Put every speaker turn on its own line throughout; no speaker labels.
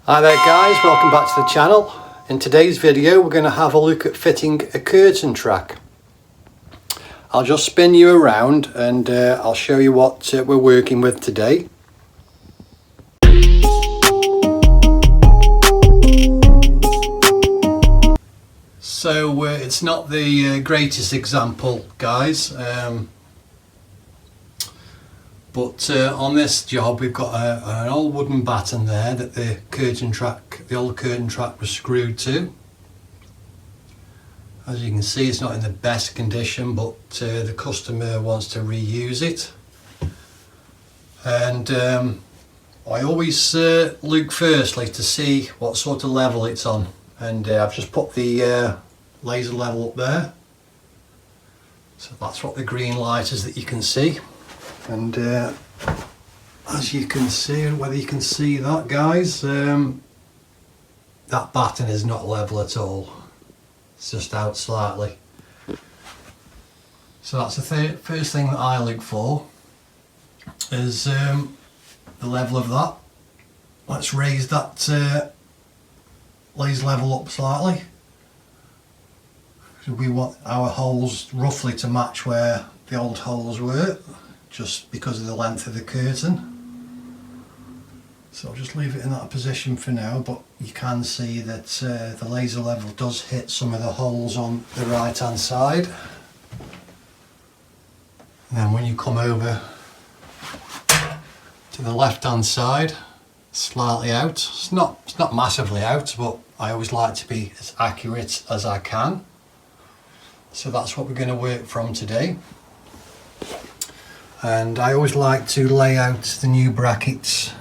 Hi there guys, welcome back to the channel. In today's video we're going to have a look at fitting a curtain track. I'll just spin you around and I'll show you what we're working with today. So it's not the greatest example guys, but on this job we've got an old wooden batten there that the old curtain track was screwed to. As you can see, it's not in the best condition, but the customer wants to reuse it. And I always look firstly to see what sort of level it's on. And I've just put the laser level up there. So that's what the green light is that you can see. And as you can see, whether you can see that guys, that batten is not level at all. It's just out slightly. So that's the first thing that I look for, is the level of that. Let's raise that laser level up slightly. So we want our holes roughly to match where the old holes were, just because of the length of the curtain. So I'll just leave it in that position for now, but you can see that the laser level does hit some of the holes on the right hand side. And then when you come over to the left hand side, slightly out. It's not massively out, but I always like to be as accurate as I can. So that's what we're going to work from today. And I always like to lay out the new brackets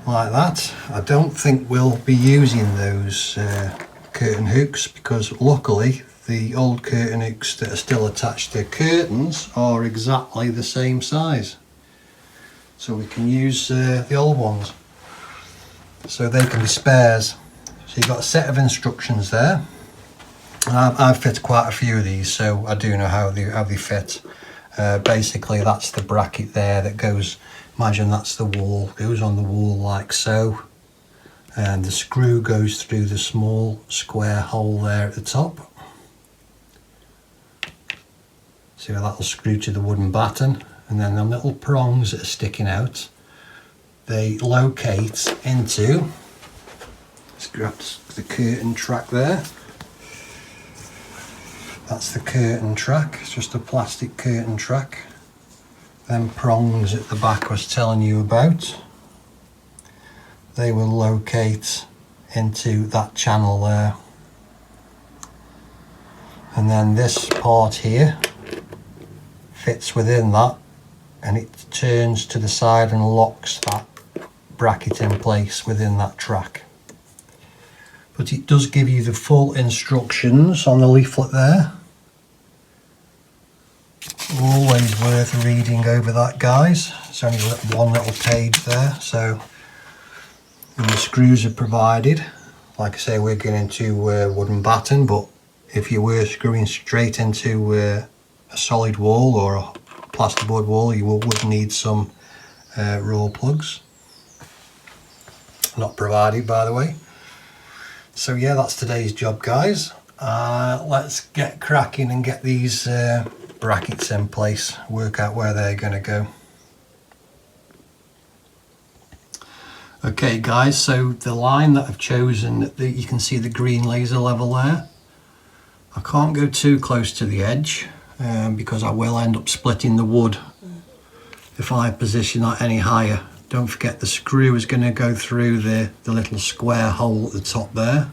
like that. I don't think we'll be using those curtain hooks, because luckily the old curtain hooks that are still attached to curtains are exactly the same size. So we can use the old ones. So they can be spares. So you've got a set of instructions there. I've fit quite a few of these, so I do know how they fit. Basically that's the bracket there that goes, imagine that's the wall, goes on the wall like so, and the screw goes through the small square hole there at the top. So that'll screw to the wooden batten, and then the little prongs that are sticking out, they locate into, let's grab the curtain track there. That's the curtain track, it's just a plastic curtain track. Them prongs at the back I was telling you about, they will locate into that channel there. And then this part here fits within that, and it turns to the side and locks that bracket in place within that track. But it does give you the full instructions on the leaflet there. Always worth reading over that guys. It's only one little page there. So and the screws are provided. Like I say, we're going into wooden batten, but if you were screwing straight into a solid wall or a plasterboard wall, you would need some raw plugs. Not provided, by the way. So yeah, that's today's job guys. Let's get cracking and get these brackets in place, work out where they're going to go. Okay guys, so the line that I've chosen, you can see the green laser level there. I can't go too close to the edge because I will end up splitting the wood if I position that any higher. Don't forget the screw is going to go through the little square hole at the top there.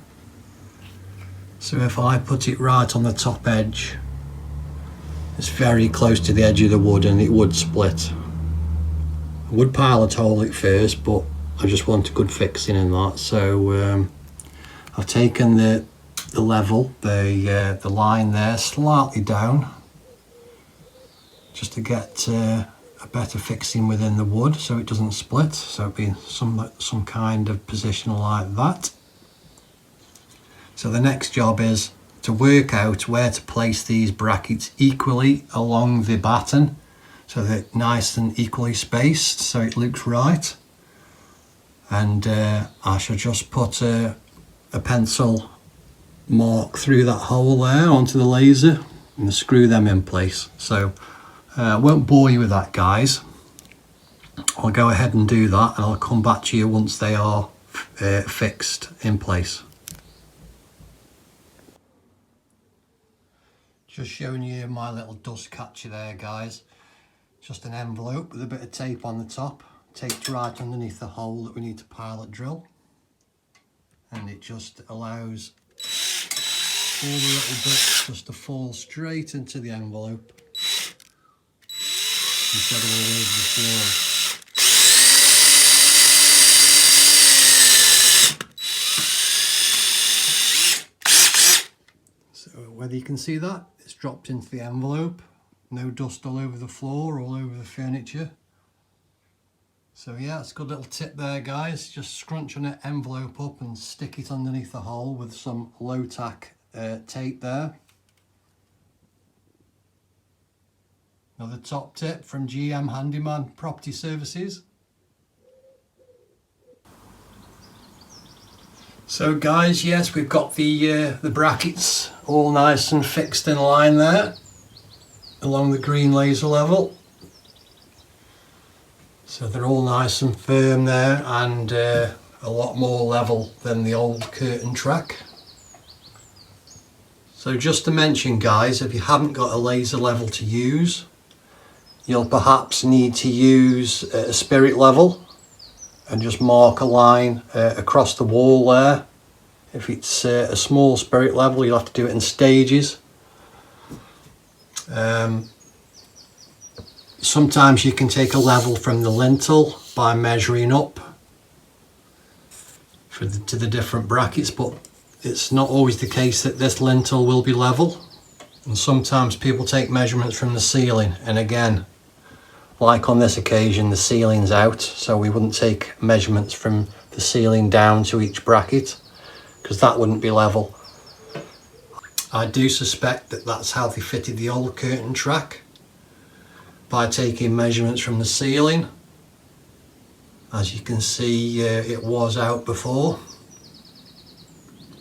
So if I put it right on the top edge, it's very close to the edge of the wood and it would split. I would pilot hole it first, but I just want a good fixing in that. So I've taken the level, the line there slightly down, just to get a better fixing within the wood so it doesn't split. So it'd be some kind of position like that. So the next job is to work out where to place these brackets equally along the batten, so they're nice and equally spaced so it looks right. and I shall just put a pencil mark through that hole there onto the laser and screw them in place. So I won't bore you with that, guys. I'll go ahead and do that, and I'll come back to you once they are fixed in place. Just showing you my little dust catcher there, guys. Just an envelope with a bit of tape on the top, taped right underneath the hole that we need to pilot drill, and it just allows all the little bits just to fall straight into the envelope instead of all over the floor. So whether you can see that, it's dropped into the envelope, no dust all over the floor, all over the furniture. So yeah, it's a good little tip there, guys. Just scrunch an envelope up and stick it underneath the hole with some low tack tape there. Another top tip from GM Handyman Property Services. So guys, yes, we've got the brackets all nice and fixed in line there along the green laser level. So they're all nice and firm there, and a lot more level than the old curtain track. So just to mention, guys, if you haven't got a laser level to use, you'll perhaps need to use a spirit level and just mark a line across the wall there. If it's a small spirit level, you'll have to do it in stages. Sometimes you can take a level from the lintel by measuring up to the different brackets, but it's not always the case that this lintel will be level. And sometimes people take measurements from the ceiling, and again, like on this occasion, the ceiling's out, so we wouldn't take measurements from the ceiling down to each bracket, because that wouldn't be level. I do suspect that that's how they fitted the old curtain track, by taking measurements from the ceiling. As you can see, it was out before,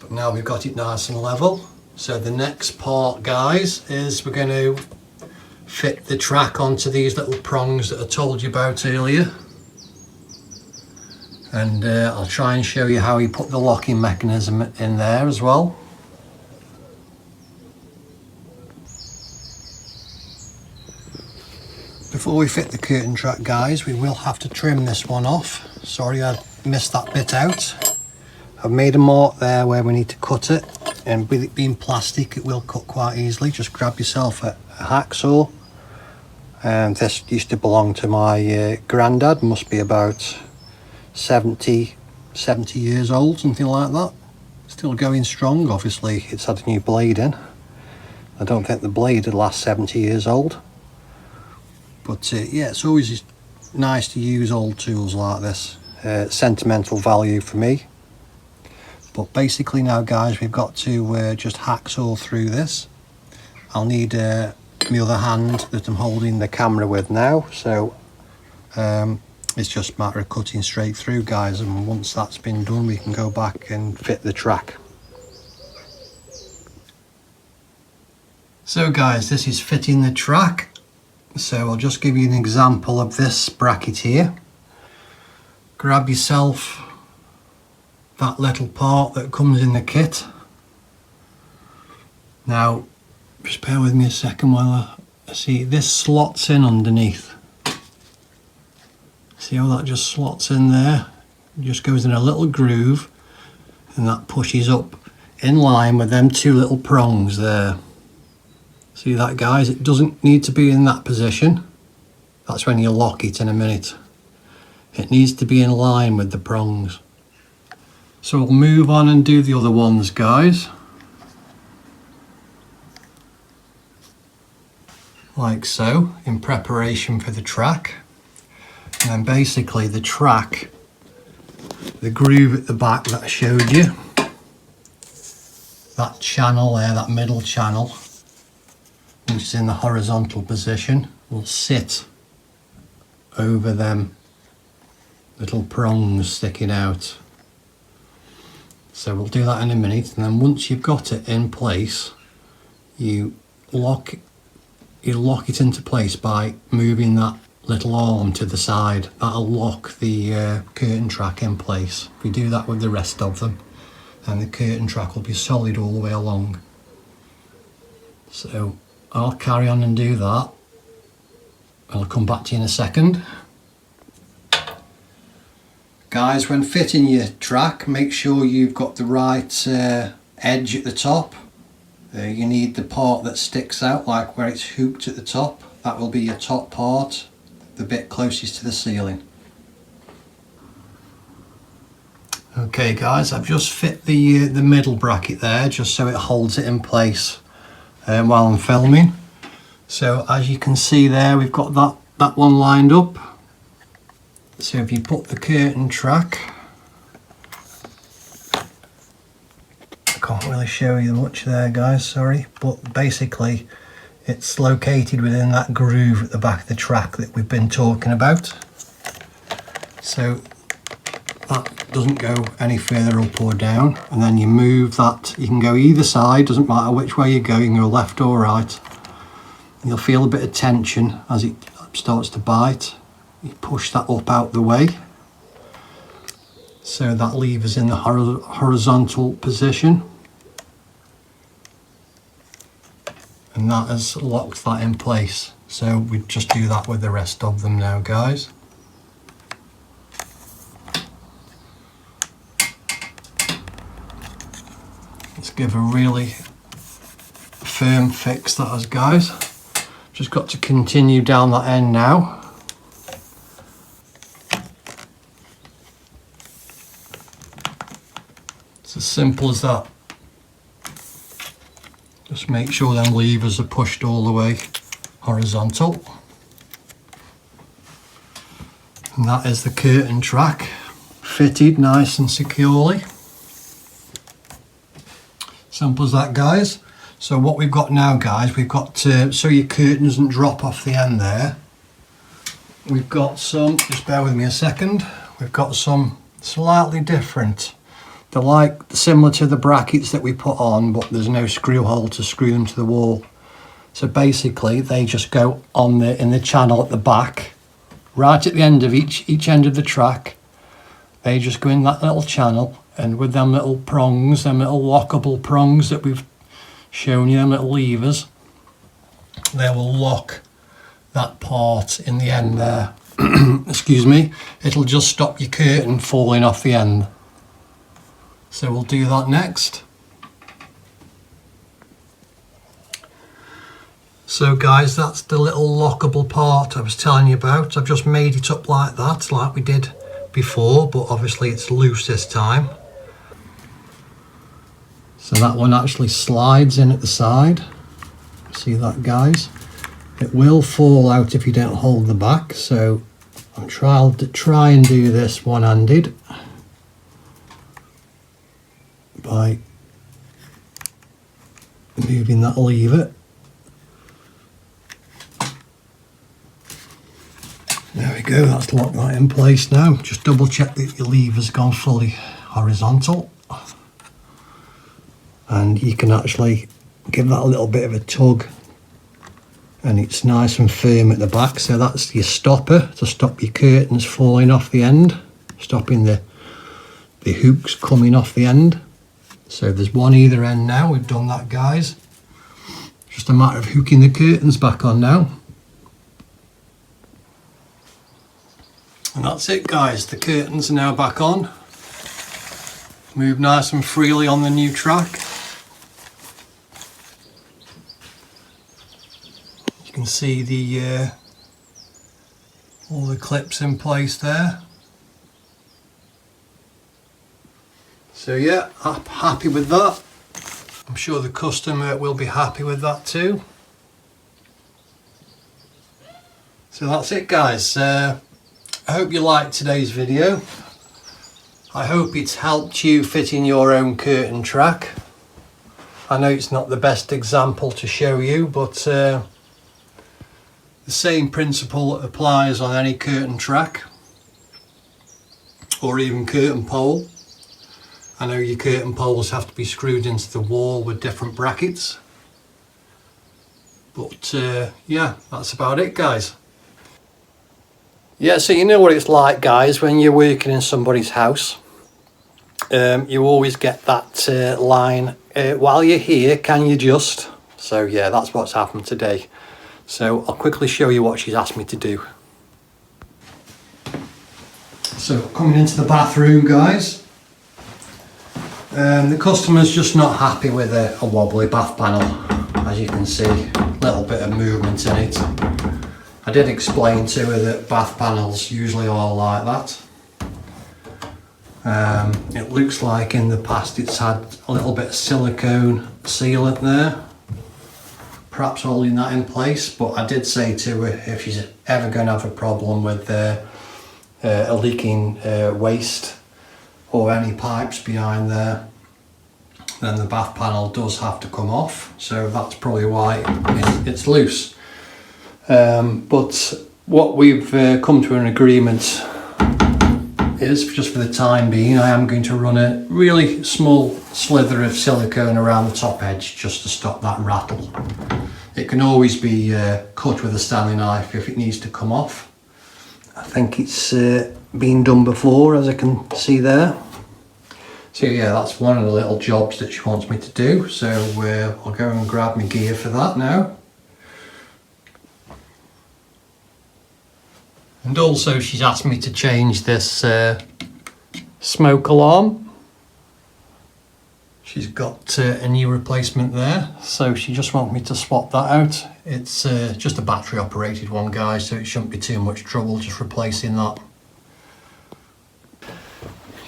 but now we've got it nice and level. So the next part, guys, is we're going to fit the track onto these little prongs that I told you about earlier, and I'll try and show you how you put the locking mechanism in there as well. Before we fit the curtain track, guys, we will have to trim this one off. Sorry, I missed that bit out. I've made a mark there where we need to cut it, and with it being plastic, it will cut quite easily. Just grab yourself a hacksaw. And this used to belong to my granddad, must be about 70 years old, something like that. Still going strong. Obviously it's had a new blade in. I don't think the blade would last 70 years old. But yeah, it's always nice to use old tools like this. Sentimental value for me. But basically now, guys, we've got to just hacksaw through this. I'll need my other hand that I'm holding the camera with now, so it's just a matter of cutting straight through, guys, and once that's been done we can go back and fit the track. So guys, this is fitting the track. So I'll just give you an example of this bracket here. Grab yourself that little part that comes in the kit. Now just bear with me a second while I see this slots in underneath. See how that just slots in there? It just goes in a little groove, and that pushes up in line with them two little prongs there. See that, guys? It doesn't need to be in that position. That's when you lock it in a minute. It needs to be in line with the prongs. So we'll move on and do the other ones, guys. Like so, in preparation for the track. And then basically the track, the groove at the back that I showed you, that channel there, that middle channel, which is in the horizontal position, will sit over them little prongs sticking out. So we'll do that in a minute, and then once you've got it in place, you lock it into place by moving that little arm to the side. That'll lock the curtain track in place. If we do that with the rest of them, and the curtain track will be solid all the way along. So I'll carry on and do that. I'll come back to you in a second. Guys, when fitting your track, make sure you've got the right edge at the top. You need the part that sticks out, like where it's hooked at the top. That will be your top part, the bit closest to the ceiling. Okay guys, I've just fit the middle bracket there, just so it holds it in place while I'm filming. So as you can see there, we've got that one lined up. So if you put the curtain track, I can't really show you much there guys, sorry, but basically it's located within that groove at the back of the track that we've been talking about. So that doesn't go any further up or down, and then you move that. You can go either side, doesn't matter which way you're going, or left or right. You'll feel a bit of tension as it starts to bite. You push that up out the way, so that lever's in the horizontal position, and that has locked that in place. So we just do that with the rest of them now guys. Let's give a really firm fix that has, guys. Just got to continue down that end now. It's as simple as that. Just make sure them levers are pushed all the way horizontal. And that is the curtain track fitted nice and securely. Simple as that guys. So what we've got now guys, we've got so your curtain doesn't drop off the end there, we've got some, just bear with me a second, we've got some slightly different. They're like similar to the brackets that we put on, but there's no screw hole to screw them to the wall. So basically they just go on in the channel at the back, right at the end of each end of the track. They just go in that little channel, and with them little prongs, them little lockable prongs that we've shown you, them little levers, they will lock that part in the end there. Excuse me, it'll just stop your curtain falling off the end. So we'll do that next. So guys, that's the little lockable part I was telling you about. I've just made it up like that, like we did before, but obviously it's loose this time. So that one actually slides in at the side. See that guys? It will fall out if you don't hold the back, so I'm trying to try and do this one-handed by moving that lever. There we go, that's locked that in place now. Just double check that your lever's gone fully horizontal, and you can actually give that a little bit of a tug and it's nice and firm at the back. So that's your stopper to stop your curtains falling off the end, stopping the hooks coming off the end. So there's one either end now. We've done that guys, just a matter of hooking the curtains back on now. And that's it guys, the curtains are now back on. Move nice and freely on the new track. You can see the all the clips in place there. So yeah, I'm happy with that. I'm sure the customer will be happy with that too. So that's it guys. I hope you liked today's video. I hope it's helped you fit in your own curtain track. I know it's not the best example to show you, but the same principle applies on any curtain track. or even curtain pole. I know your curtain poles have to be screwed into the wall with different brackets. But yeah, that's about it, guys. Yeah, so you know what it's like, guys, when you're working in somebody's house. You always get that line, while you're here, can you just? So yeah, that's what's happened today. So I'll quickly show you what she's asked me to do. So coming into the bathroom, guys. The customer's just not happy with a wobbly bath panel. As you can see, a little bit of movement in it. I did explain to her that bath panels usually are like that. It looks like in the past it's had a little bit of silicone sealant there, perhaps holding that in place, but I did say to her if she's ever going to have a problem with a leaking waste or any pipes behind there, then the bath panel does have to come off, so that's probably why it's loose. But what we've come to an agreement is, just for the time being, I am going to run a really small slither of silicone around the top edge just to stop that rattle. It can always be cut with a Stanley knife if it needs to come off. I think it's been done before, as I can see there. So yeah, that's one of the little jobs that she wants me to do, so I'll go and grab my gear for that now. And also she's asked me to change this smoke alarm. She's got a new replacement there, so she just wants me to swap that out. It's just a battery operated one, guys, so it shouldn't be too much trouble just replacing that.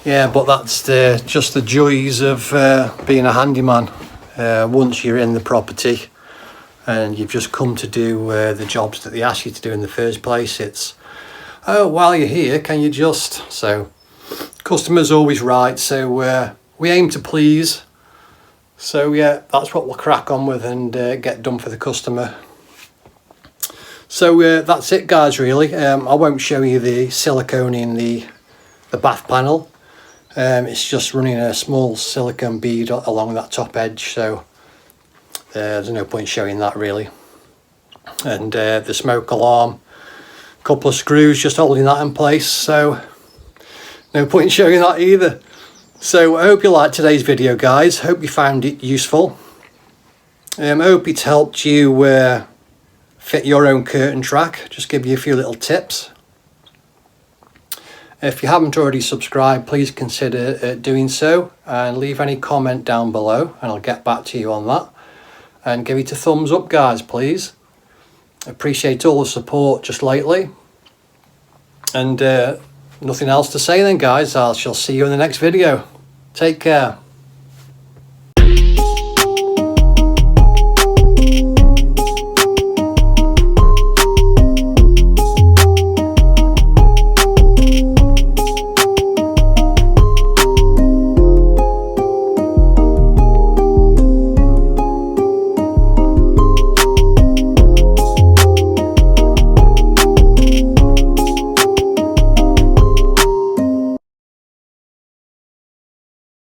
Yeah, but that's just the joys of being a handyman. Once you're in the property and you've just come to do the jobs that they ask you to do in the first place, it's, oh, while you're here, can you just? So customer's always right, so we aim to please. So yeah, that's what we'll crack on with and get done for the customer. So that's it, guys, really. I won't show you the silicone in the bath panel. It's just running a small silicone bead along that top edge, so there's no point showing that really. And the smoke alarm, a couple of screws just holding that in place, so no point showing that either. So I hope you liked today's video, guys. Hope you found it useful. I hope it's helped you fit your own curtain track. Just give you a few little tips. If you haven't already subscribed, please consider doing so and leave any comment down below and I'll get back to you on that. And give it a thumbs up, guys, please. Appreciate all the support just lately. And nothing else to say then, guys. I shall see you in the next video. Take care.